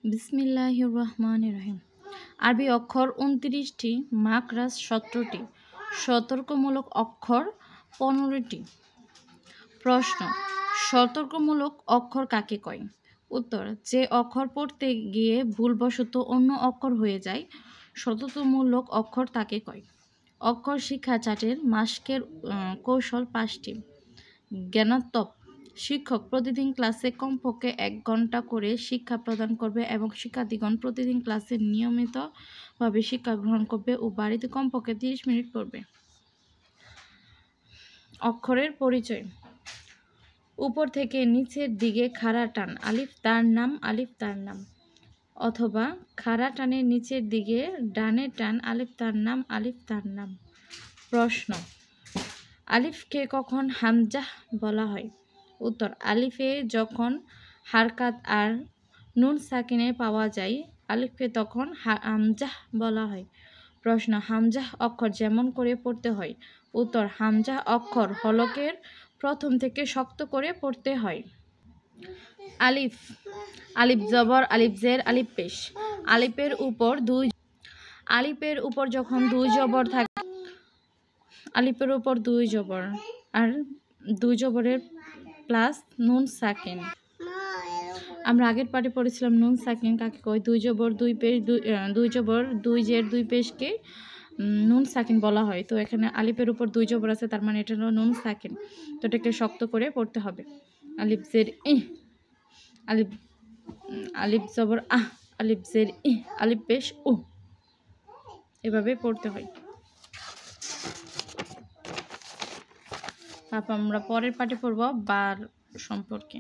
বিসমিল্লাহির রহমানির রহিম। আরবি অক্ষর ২৯টি, মাকরাজ ১৭টি, সতর্কমূলক অক্ষর ১৫টি। প্রশ্ন: সতর্কমূলক অক্ষর কাকে কয়? উত্তর: যে অক্ষর পড়তে গিয়ে ভুলবশত অন্য অক্ষর হয়ে যায়, সতর্কমূলক অক্ষর তাকে কয়। অক্ষর শিক্ষা চার্টের মাস্কের কৌশল ৫টি। জ্ঞানাত্মক: শিক্ষক প্রতিদিন ক্লাসে কমপক্ষে ১ ঘন্টা করে শিক্ষা প্রদান করবে এবং শিক্ষার্থীগণ প্রতিদিন ক্লাসে নিয়মিতভাবে শিক্ষা গ্রহণ করবে ও বাড়িতে কমপক্ষে ৩০ মিনিট পড়বে। অক্ষরের পরিচয়: উপর থেকে নিচের দিকে খাড়া টান, আলিফ তার নাম, আলিফ তার নাম, অথবা খাড়া টানের নিচের দিকে ডানে টান, আলিফ তার নাম, আলিফ তার নাম। প্রশ্ন: আলিফকে কখন হামজাহ বলা হয়? উত্তর: আলিফে যখন হারকাত আর নুন সাকিনে পাওয়া যায়, আলিফকে তখন হামজাহ বলা হয়। প্রশ্ন: হামজাহ অক্ষর যেমন করে পড়তে হয়? উত্তর: হামজাহ অক্ষর হলকের প্রথম থেকে শক্ত করে পড়তে হয়। আলিফ: আলিফ জবর, আলিফ জের, আলিফ পেশ। আলিফের উপর যখন দুই জবর থাকে, আলিফের উপর দুই জবর আর দুই জবরের প্লাস নুন সাকিন। আমরা আগের পাঠে পড়েছিলাম নুন সাকিন কাকে কয়। দুই জবর দুই পেশ, দুই জবর দুই জের দুই পেশকে নুন সাকিন বলা হয়। তো এখানে আলিফের উপর দুই জবর আছে, তার মানে এটা হলো নুন সাকিন। তো এটাকে শক্ত করে পড়তে হবে। আলিফ জের ইহ, আলিফ জবর আহ, আলিফ জের ইহ, আলিফ পেশ উ, এভাবে পড়তে হয়। তারপর আমরা পরের পাঠে পড়ব বার সম্পর্কে।